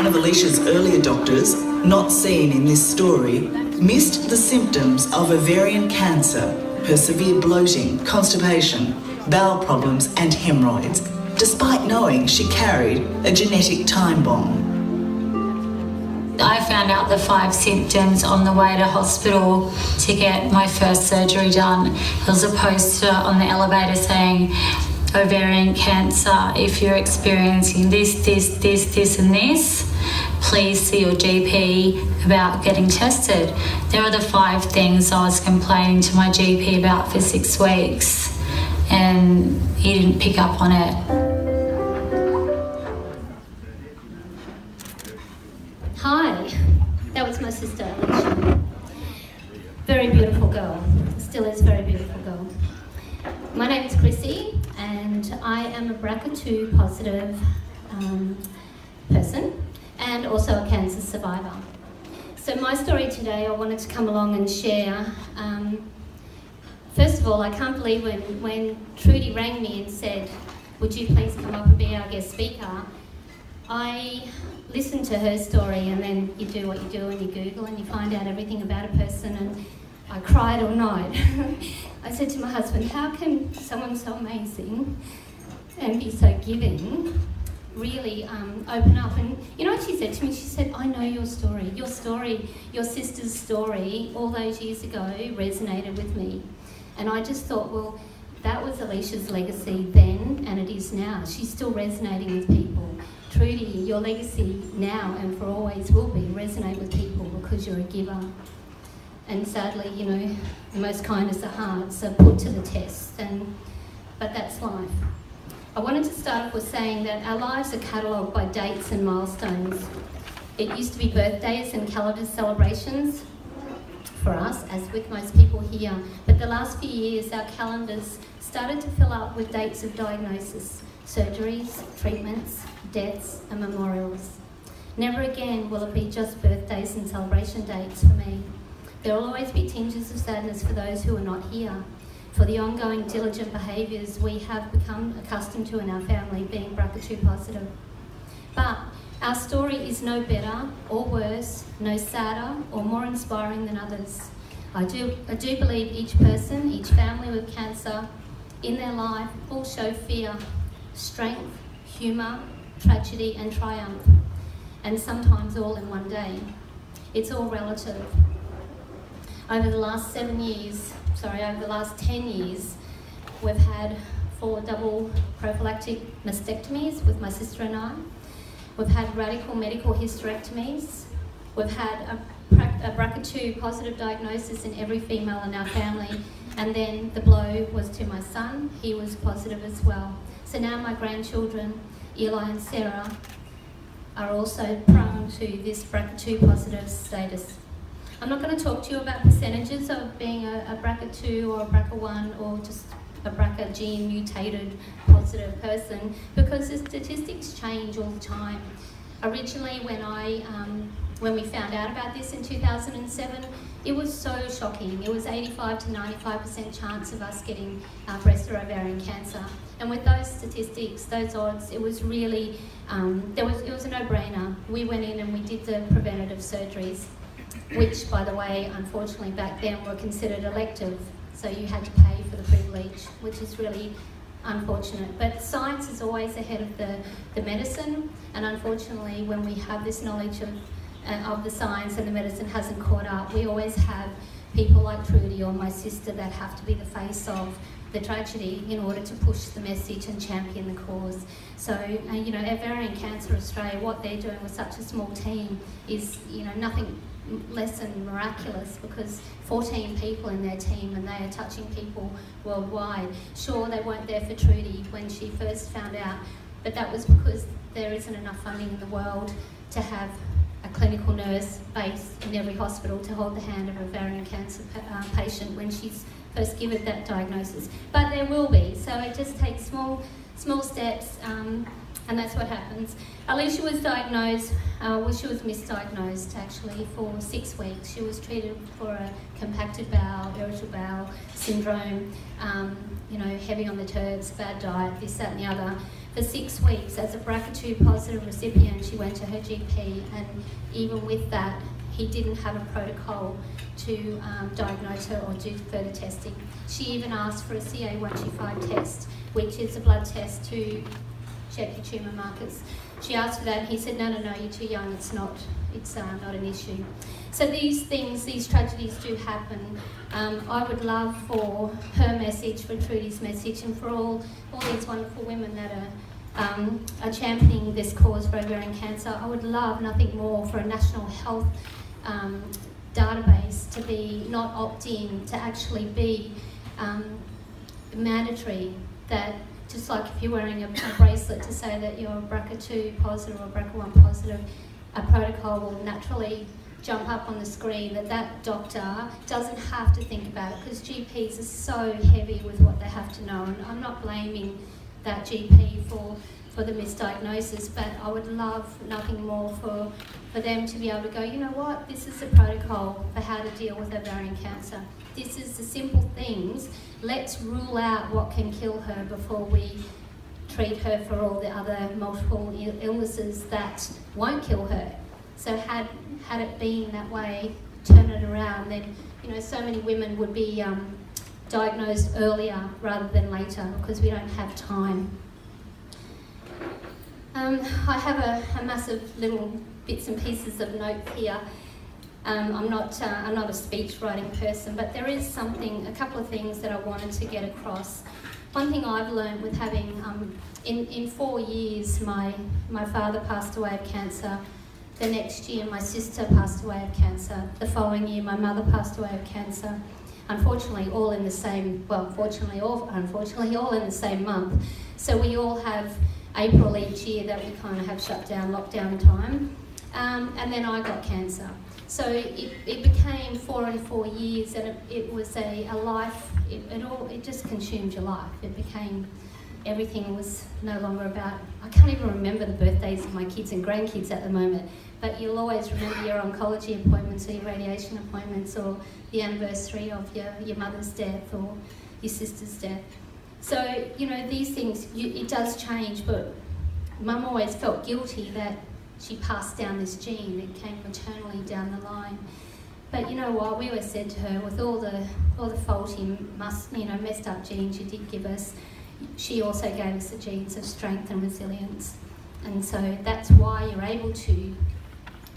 one of Alicia's earlier doctors, not seen in this story, missed the symptoms of ovarian cancer, her severe bloating, constipation, bowel problems and hemorrhoids, despite knowing she carried a genetic time bomb. I found out the 5 symptoms on the way to hospital to get my first surgery done. There was a poster on the elevator saying, ovarian cancer, if you're experiencing this and this, please see your GP about getting tested. There are the 5 things I was complaining to my GP about for 6 weeks, and he didn't pick up on it. Hi, that was my sister Alicia. Very beautiful girl, still is a very beautiful girl. My name is Chrissy and I am a BRCA2 positive person and also a cancer survivor. So my story today, I wanted to come along and share. First of all, I can't believe when Trudy rang me and said, would you please come up and be our guest speaker? I listened to her story, and then you do what you do and you Google and you find out everything about a person, and I cried all night. I said to my husband, how can someone so amazing and be so giving really open up? And you know what she said to me? She said, I know your story, your sister's story all those years ago resonated with me. And I just thought, well, that was Alicia's legacy then, and it is now. She's still resonating with people. Trudy, your legacy now and for always will be resonate with people because you're a giver. And sadly, you know, the most kindest of hearts are put to the test, but that's life. I wanted to start off with saying that our lives are catalogued by dates and milestones. It used to be birthdays and calendar celebrations for us, as with most people here, but the last few years our calendars started to fill up with dates of diagnosis, surgeries, treatments, deaths and memorials. Never again will it be just birthdays and celebration dates for me. There will always be tinges of sadness for those who are not here, for the ongoing diligent behaviours we have become accustomed to in our family, being BRCA2 positive. But our story is no better or worse, no sadder or more inspiring than others. I do believe each person, each family with cancer in their life will show fear, strength, humour, tragedy and triumph, and sometimes all in one day. It's all relative. Over the last 10 years, we've had 4 double prophylactic mastectomies with my sister and I. We've had radical medical hysterectomies. We've had a BRCA2 positive diagnosis in every female in our family, and then the blow was to my son. He was positive as well. So now my grandchildren, Eli and Sarah, are also prone to this BRCA2 positive status. I'm not going to talk to you about percentages of being a BRCA2 or a BRCA1 or just a BRCA gene mutated positive person, because the statistics change all the time. Originally, when we found out about this in 2007, it was so shocking. It was 85 to 95% chance of us getting breast or ovarian cancer. And with those statistics, those odds, it was really, it was a no-brainer. We went in and we did the preventative surgeries, which, by the way, unfortunately back then were considered elective. So you had to pay for the privilege, which is really unfortunate. But science is always ahead of the medicine, and unfortunately when we have this knowledge of the science and the medicine hasn't caught up, we always have people like Trudy or my sister that have to be the face of the tragedy in order to push the message and champion the cause. So, you know, Ovarian Cancer Australia, what they're doing with such a small team is, you know, nothing less than miraculous, because 14 people in their team and they are touching people worldwide. Sure, they weren't there for Trudy when she first found out, but that was because there isn't enough funding in the world to have a clinical nurse based in every hospital to hold the hand of an ovarian cancer patient when she's first given that diagnosis. But there will be, so it just takes small steps, and that's what happens. Alicia was diagnosed, she was misdiagnosed actually for 6 weeks. She was treated for a compacted bowel, irritable bowel syndrome, you know, heavy on the turds, bad diet, this, that and the other. For 6 weeks, as a BRCA2 positive recipient, she went to her GP, and even with that, he didn't have a protocol to diagnose her or do further testing. She even asked for a CA125 test, which is a blood test to check your tumour markers. She asked for that, and he said, no, you're too young, it's not an issue. So these things, these tragedies do happen. I would love for her message, for Trudy's message, and for all these wonderful women that are championing this cause for ovarian cancer. I would love nothing more for a national health database to be not opt-in, to actually be mandatory, that just like if you're wearing a bracelet to say that you're BRCA2 positive or BRCA1 positive, a protocol will naturally jump up on the screen that doctor doesn't have to think about it, because GPs are so heavy with what they have to know. And I'm not blaming that GP for the misdiagnosis, but I would love nothing more for them to be able to go, you know what, this is the protocol for how to deal with ovarian cancer. This is the simple things. Let's rule out what can kill her before we treat her for all the other multiple illnesses that won't kill her. So had it been that way, turn it around, then so many women would be diagnosed earlier rather than later, because we don't have time. I have a massive little bits and pieces of notes here. I'm not a speech writing person, but there is a couple of things that I wanted to get across. One thing I've learned with having, in 4 years, my father passed away of cancer. The next year, my sister passed away of cancer. The following year, my mother passed away of cancer. Unfortunately, all in the same, unfortunately, all in the same month. So we all have April each year that we kind of have lockdown time. And then I got cancer. So it became 4 and 4 years, and it was a life, it just consumed your life. It became, everything was no longer about, I can't even remember the birthdays of my kids and grandkids at the moment, but you'll always remember your oncology appointments or your radiation appointments or the anniversary of your mother's death or your sister's death. So, these things, it does change, but Mum always felt guilty that she passed down this gene. It came maternally down the line. But you know what? We always said to her, with all the faulty, messed up genes you did give us, she also gave us the genes of strength and resilience. And so that's why you're able to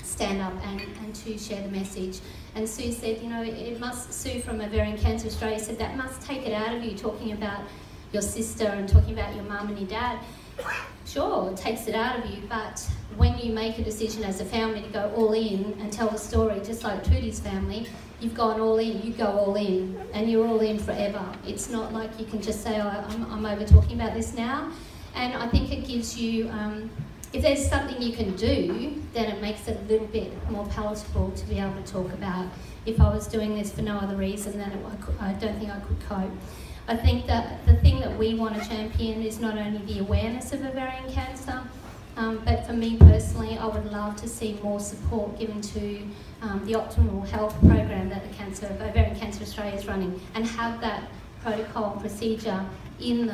stand up and to share the message. And Sue said, Sue from Ovarian Cancer Australia said, that must take it out of you, talking about your sister and talking about your mum and your dad. Sure, it takes it out of you, but when you make a decision as a family to go all in and tell the story, just like Trudy's family, you've gone all in, you go all in, and you're all in forever. It's not like you can just say, I'm over talking about this now. And I think it gives you, if there's something you can do, then it makes it a little bit more palatable to be able to talk about. If I was doing this for no other reason, then I don't think I could cope. I think that the thing that we want to champion is not only the awareness of ovarian cancer, but for me personally, I would love to see more support given to the optimal health program that Ovarian Cancer Australia is running, and have that protocol and procedure in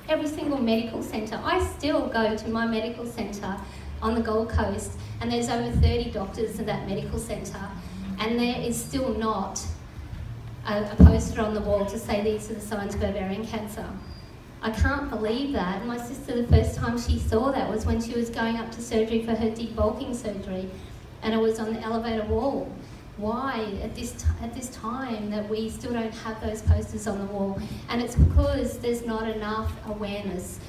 every single medical centre. I still go to my medical centre on the Gold Coast, and there's over 30 doctors in that medical centre, and there is still not a poster on the wall to say these are the signs of ovarian cancer. I can't believe that. And my sister, the first time she saw that was when she was going up to surgery for her debulking surgery, and it was on the elevator wall. Why at this time that we still don't have those posters on the wall? And it's because there's not enough awareness.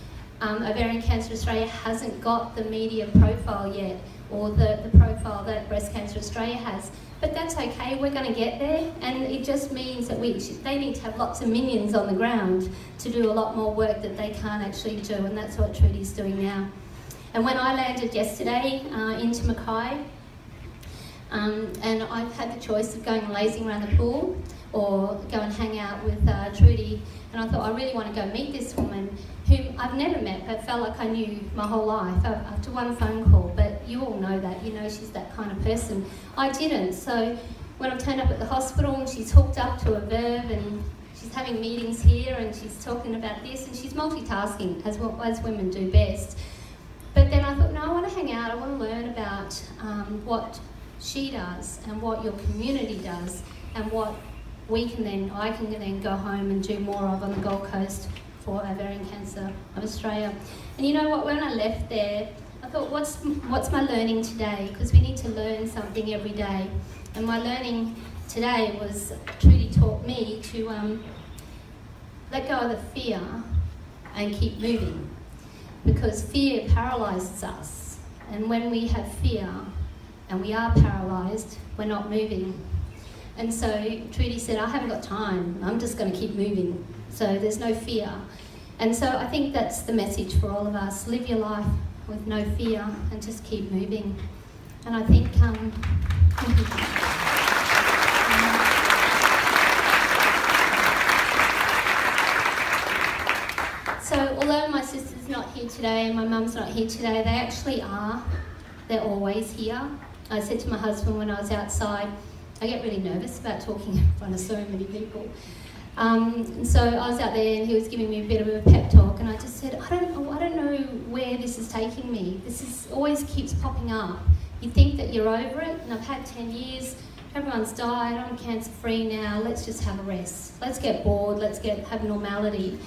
Ovarian Cancer Australia hasn't got the media profile yet, or the profile that Breast Cancer Australia has. But that's okay, we're going to get there, and it just means that they need to have lots of minions on the ground to do a lot more work that they can't actually do, and that's what Trudy's doing now. And when I landed yesterday into Mackay, and I've had the choice of going lazing around the pool or go and hang out with Trudy, and I thought I really want to go meet this woman whom I've never met but felt like I knew my whole life after one phone call. But you all know that, she's that kind of person. I didn't. So when I turned up at the hospital and she's hooked up to a Verve and she's having meetings here and she's talking about this and she's multitasking as women do best. But then I thought, no, I want to hang out, I want to learn about what she does and what your community does and what I can then go home and do more of on the Gold Coast for Ovarian Cancer of Australia. And you know what, when I left there, I thought, what's my learning today? Because we need to learn something every day. And my learning today was, Trudy taught me to let go of the fear and keep moving. Because fear paralyses us. And when we have fear and we are paralysed, we're not moving. And so Trudy said, I haven't got time, I'm just going to keep moving. So there's no fear. And so I think that's the message for all of us. Live your life with no fear and just keep moving. And I think, so although my sister's not here today and my mum's not here today, they actually are. They're always here. I said to my husband when I was outside, I get really nervous about talking in front of so many people. And so I was out there and he was giving me a bit of a pep talk and I just said, I don't know where this is taking me. Always keeps popping up. You think that you're over it, and I've had 10 years, everyone's died, I'm cancer free now, let's just have a rest. Let's get bored, let's have normality.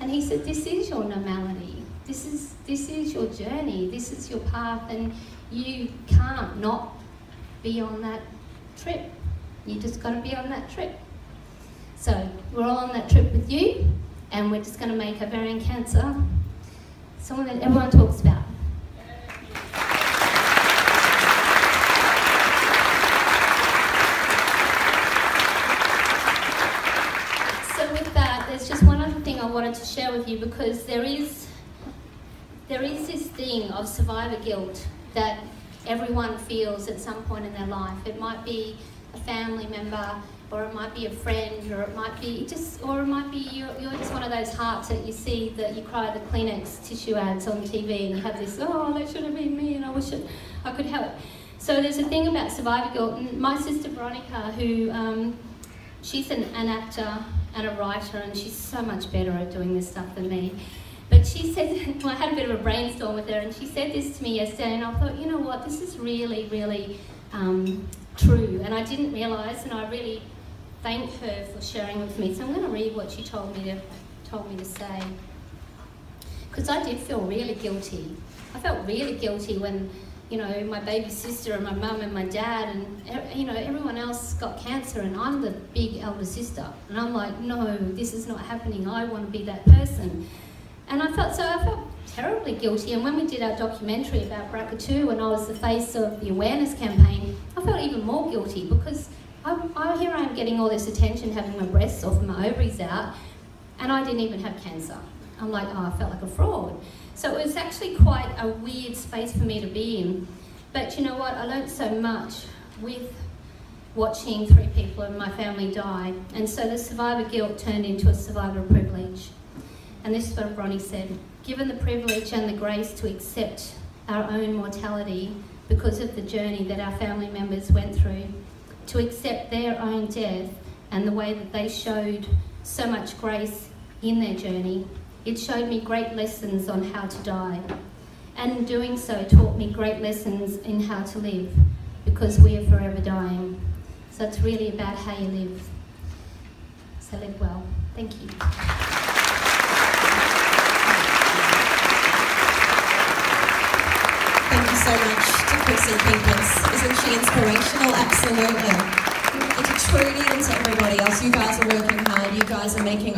And he said, this is your normality. This is your journey, this is your path, and you can't not be on that trip. You just got to be on that trip. So we're all on that trip with you, and we're just going to make ovarian cancer something that everyone talks about. So with that, there's just one other thing I wanted to share with you, because there is this thing of survivor guilt that everyone feels at some point in their life. It might be a family member, or it might be a friend, or it might be you're just one of those hearts that you see that you cry the Kleenex tissue ads on TV, and you have this, oh, that should have been me, and I wish I could help. So there's a thing about survivor guilt, and my sister Veronica, who she's an actor and a writer, and she's so much better at doing this stuff than me. But she said, well, I had a bit of a brainstorm with her, and she said this to me yesterday, and I thought, you know what, this is really, really true, and I didn't realise, and I really thank her for sharing with me. So I'm going to read what she told me to say, because I did feel really guilty. I felt really guilty when, my baby sister and my mum and my dad and everyone else got cancer, and I'm the big elder sister, and I'm like, no, this is not happening. I want to be that person. And I felt terribly guilty. And when we did our documentary about BRCA2, and I was the face of the awareness campaign, I felt even more guilty, because here I am getting all this attention, having my breasts off and my ovaries out, and I didn't even have cancer. I'm like, I felt like a fraud. So it was actually quite a weird space for me to be in. But you know what? I learned so much with watching 3 people in my family die. And so the survivor guilt turned into a survivor privilege. And this is what Bronnie said: given the privilege and the grace to accept our own mortality because of the journey that our family members went through, to accept their own death and the way that they showed so much grace in their journey, it showed me great lessons on how to die. And in doing so, taught me great lessons in how to live, because we are forever dying. So it's really about how you live. So live well. Thank you. Thank you so much to Chrissy Pinkins. Isn't she inspirational? Absolutely. And to Trudy and to everybody else, you guys are working hard. You guys are making